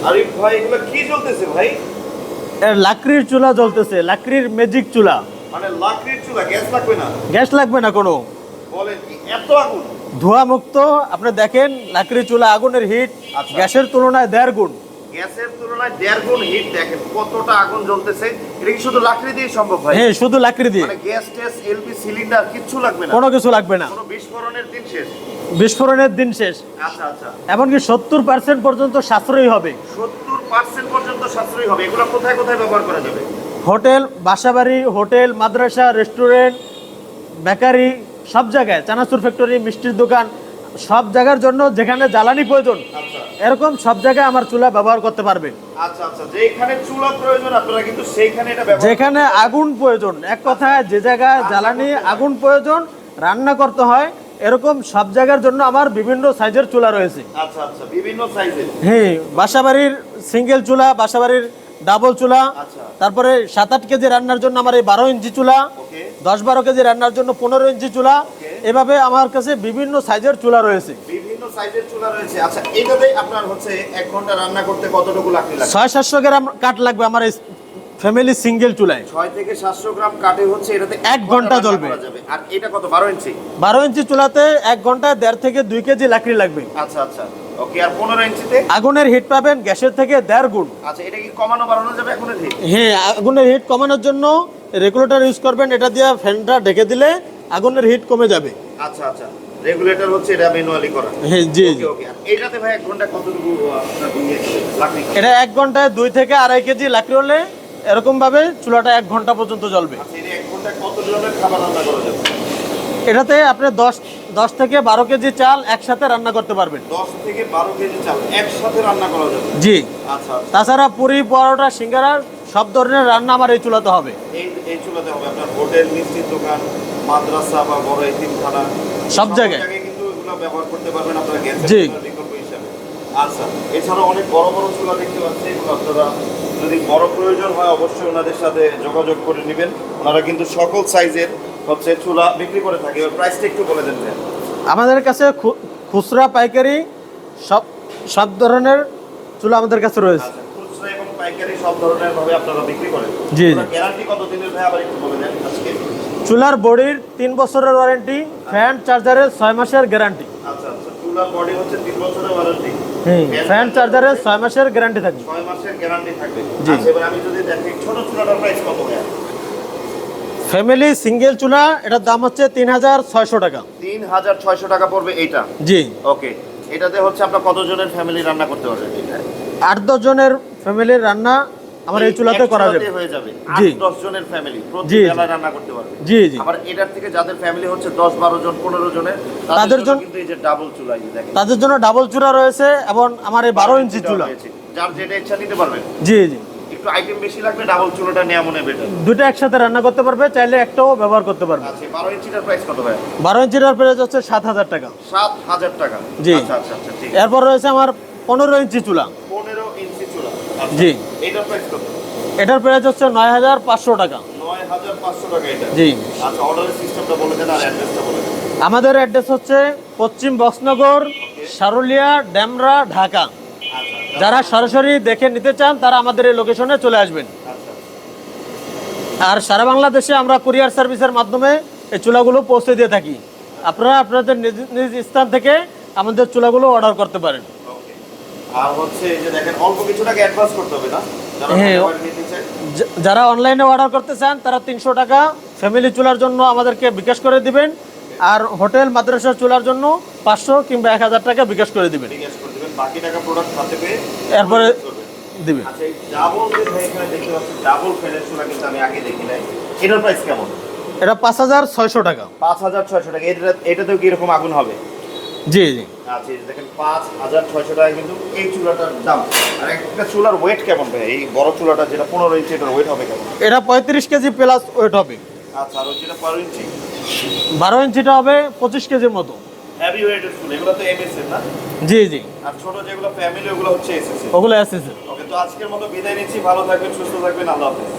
আরিফ ভাই এগুলো কি জ্বলতেছে ভাই? এর লাকড়ির চুলা জ্বলতেছে, লাকড়ির ম্যাজিক চুলা। মানে লাকড়ির চুলা, গ্যাস লাগবে না? গ্যাস লাগবে না কোনো। বলেন কি, এত আগুন? ধোঁয়া মুক্ত। আপনি দেখেন লাকড়ির চুলা, আগুনের হিট আচ্ছা। গ্যাসের তুলনায় 1.5 গুণ। গ্যাসের তুলনায় 1.5 গুণ হিট, দেখেন কতটা আগুন জ্বলতেছে। এটা কি শুধু লাকড়ি দিয়ে সম্ভব ভাই? হ্যাঁ, শুধু লাকড়ি দিয়ে। মানে গ্যাস টেস এলপি সিলিন্ডার কিচ্ছু লাগবে না? কোনো কিছু লাগবে না। কোনো বিস্ফোরণের দিন শেষ? বিস্ফোরণের দিন শেষ। আচ্ছা আচ্ছা। এমনকি 70% পর্যন্ত সাশ্রয়ী হবে। 70% পর্যন্ত সাশ্রয়ী হবে। এগুলো কোথায় কোথায় ব্যবহার করা যাবে? হোটেল, বাসাবাড়ি, হোটেল, মাদ্রাসা, রেস্টুরেন্ট, বেকারি, সব জায়গায়, চানাচুর ফ্যাক্টরি, মিষ্টির দোকান, সব জায়গার জন্য যেখানে জ্বালানি প্রয়োজন আচ্ছা এরকম সব জায়গায় আমার চুলা ব্যবহার করতে পারবে। আচ্ছা আচ্ছা, যেখানে চুলা প্রয়োজন আপনারা কিন্তু সেইখানে এটা ব্যবহার। যেখানে আগুন প্রয়োজন, এক কথায় যে জায়গায় জ্বালানি আগুন প্রয়োজন, রান্না করতে হয়, এরকম সব জায়গার জন্য আমার বিভিন্ন সাইজের চুলা রয়েছে। আচ্ছা আচ্ছা, বিভিন্ন সাইজের। হ্যাঁ, বাসাবাড়ির সিঙ্গেল চুলা, বাসাবাড়ির ডাবল চুলা, আচ্ছা। তারপরে 7-8 কেজি রান্নার জন্য আমার এই 12 ইঞ্চি চুলা, ওকে। 10-12 কেজি রান্নার জন্য 15 ইঞ্চি চুলা, এভাবে আমার কাছে বিভিন্ন সাইজের চুলা রয়েছে। বিভিন্ন সাইজের চুলা রয়েছে। আচ্ছা, এটাতে আপনার হচ্ছে 1 ঘন্টা রান্না করতে কতটুকু লাকড়ি লাগে? 600-700 গ্রাম কাঠ লাগবে আমার এই ফ্যামিলি সিঙ্গেল চুলায়। 6 থেকে 700 গ্রাম কাঠে হচ্ছে এটাতে 1 ঘন্টা জ্বলবে। আর এটা কত? 12 ইঞ্চি? 12 ইঞ্চি চুলাতে 1 ঘন্টায় 1.5 থেকে 2 কেজি লাকড়ি লাগবে। আচ্ছা আচ্ছা, ওকে। আর 15 ইঞ্চিতে? আগুনের হিট পাবেন গ্যাসের থেকে 1.5 গুণ। আচ্ছা, এটা কি কমানো বাড়ানো যাবে আগুনের হিট? হ্যাঁ, আগুনের হিট কমানোর জন্য রেগুলেটর ইউজ করবেন। এটা দিয়ে ফ্যানটা ঢেকে দিলে আগুনের হিট কমে যাবে। আচ্ছা আচ্ছা, রেগুলেটর হচ্ছে এটা ম্যানুয়ালি করা? হ্যাঁ, জি জি। ওকে ওকে। এটাতে ভাই 1 ঘন্টা কতটুকু আপনার লাকড়ি খাবে? এটা 1 ঘন্টায় 2 থেকে 2.5 কেজি লাকড়ি হলে এরকম ভাবে চুলাটা 1 ঘন্টা পর্যন্ত জ্বলবে। আচ্ছা, এটা 1 ঘন্টায় কত জনের খাবার রান্না করা যাবে? এটাতে আপনি 10 থেকে 12 কেজি চাল একসাথে রান্না করতে পারবেন। 10 থেকে 12 কেজি চাল একসাথে রান্না করা যাবে? জি। আচ্ছা আচ্ছা। তাছাড়া পুরি, পরোটা, সিঙ্গারা সব ধরনের রান্না আমার এই চুলাতে হবে। এই চুলাতে হবে আপনার হোটেল, মিষ্টির দোকান, মাদ্রাসা বা বড় এতিমখানা সব জায়গায় কিন্তু এগুলো ব্যবহার করতে পারবেন আপনারা গ্যাসের জি। বিকল্প হিসাবে। আচ্ছা, এছাড়াও অনেক বড় বড় চুলা দেখতে পাচ্ছি। এগুলো আপনারা যদি বড় প্রয়োজন হয় অবশ্যই ওনাদের সাথে যোগাযোগ করে নেবেন। ওনারা কিন্তু সকল সাইজের হচ্ছে চুলা বিক্রি করে থাকে। এবার প্রাইসটা একটু বলে দেন ভাই। আমাদের কাছে খুচরা পাইকারি সব ধরনের চুলা আমাদের কাছে রয়েছে। আচ্ছা, খুচরা এবং পাইকারি সব ধরনের ভাবে আপনারা বিক্রি করেন? জি জি। গ্যারান্টি কত দিনের ভাই আবার একটু বলে দেন আজকে। চুলার বডির 3 বছরের ওয়ারেন্টি, ফ্যান চার্জারের 6 মাসের গ্যারান্টি। আচ্ছা আচ্ছা, চুলার বডি হচ্ছে 3 বছরের ওয়ারেন্টি, ফ্যান চার্জারের 6 মাসের গ্যারান্টি থাকবে। 6 মাসের গ্যারান্টি থাকবে। জি। আচ্ছা, এবার আমি যদি দেখি ছোট চুলাটার প্রাইস কত ভাই? ফ্যামিলি সিঙ্গেল চুলা, এটার দাম হচ্ছে 3600 টাকা। 3600 টাকা পড়বে এইটা? জি। ওকে। এটাতে হচ্ছে আপনার কতজনের ফ্যামিলি রান্না করতে পারবেন? এটা 8-10 জনের ফ্যামিলির রান্না আমার এই চুলাতে করা যাবে। হয়ে যাবে। জি। 8-10 জনের ফ্যামিলি প্রতি জি, জি। বেলা রান্না করতে পারবে। জি জি। আবার এটার থেকে যাদের ফ্যামিলি হচ্ছে 10-12 জন, 15 জনের, তাদের জন্য কিন্তু এই যে ডাবল চুলা এই দেখেন, তাদের জন্য ডাবল চুলা রয়েছে এবং আমার এই 12 ইঞ্চি চুলা। রয়েছে। যার যেটা ইচ্ছা নিতে পারবেন। জি জি। একটু আইটেম বেশি লাগবে, ডাবল চুলাটা নেওয়া মনে বেটার। দুটো একসাথে রান্না করতে পারবে, চাইলে একটাও ব্যবহার করতে পারবে। আচ্ছা, 12 ইঞ্চিটার প্রাইস কত ভাই? 12 ইঞ্চিটার প্রাইস হচ্ছে 7000 টাকা। 7000 টাকা? জি। আচ্ছা আচ্ছা আচ্ছা, ঠিক আছে। এরপর রয়েছে আমার 15 ইঞ্চি চুলা। 15 ইঞ্চি চুলা। আচ্ছা। জি। এটার প্রাইস কত? এটার প্রাইস হচ্ছে 9500 টাকা। 9500 টাকা এটা? জি। আচ্ছা, অর্ডারের সিস্টেমটা বলে দেন আর অ্যাড্রেসটা বলে দেন। আমাদের অ্যাড্রেস হচ্ছে পশ্চিম বক্সনগর, সারুলিয়া, ডেমরা, ঢাকা। আচ্ছা যারা সরাসরি দেখে নিতে চান তারা আমাদের এই লোকেশনে চলে আসবেন। আচ্ছা। আর সারা বাংলাদেশে আমরা কুরিয়ার সার্ভিসের মাধ্যমে এই চুলাগুলো পৌঁছে দিয়ে থাকি। আপনারা আপনাদের নিজ নিজ স্থান থেকে আমাদের চুলাগুলো অর্ডার করতে পারেন। ওকে। আর হচ্ছে এই যে দেখেন অল্প কিছু টাকা অ্যাডভান্স করতে হবে না? হ্যাঁ। অর্ডার নিতে চায় যারা অনলাইনে অর্ডার করতে চান তারা 300 টাকা ফ্যামিলি চুলার জন্য আমাদেরকে বিকাশ করে দিবেন। আর হোটেল, মাদ্রাসার চুলার জন্য 500 কিংবা 1000 টাকা বিকাশ করে দিবেন। জিজ্ঞেস করে দিবেন, বাকি টাকা প্রোডাক্ট হাতে পেয়ে এরপরে দিবেন। আচ্ছা, এই ডাবল যে ভাই এখানে দেখতে পাচ্ছি ডাবল ফ্যানের চুলা কিন্তু আমি আগে দেখি নাই। এটার প্রাইস কেমন? এটা 5600 টাকা। 5600 টাকা। এটাতেও কি এরকম আগুন হবে? জি জি। আচ্ছা, এই যে দেখেন 5600 টাকা কিন্তু এই চুলাটার দাম। আর একটা চুলার ওয়েট কেমন ভাই? এই বড় চুলাটা যেটা 15 ইঞ্চি, এটার ওয়েট হবে কেমন? এটা 35 কেজি প্লাস ওয়েট হবে। আচ্ছা, আর ওই যেটা 12 ইঞ্চি? 12 ইঞ্চিটা হবে 25 কেজির মতো। হেভি ওয়েটের চুলা, এগুলো তো এমএস এর না? জি জি। আর ছোট যেগুলো ফ্যামিলি ওগুলো হচ্ছে এসএস এর। ওগুলো এসেছে। ওকে, তো আজকের মতো বিদায় নিচ্ছি। ভালো থাকবেন, সুস্থ থাকবেন, আল্লাহ হাফেজ।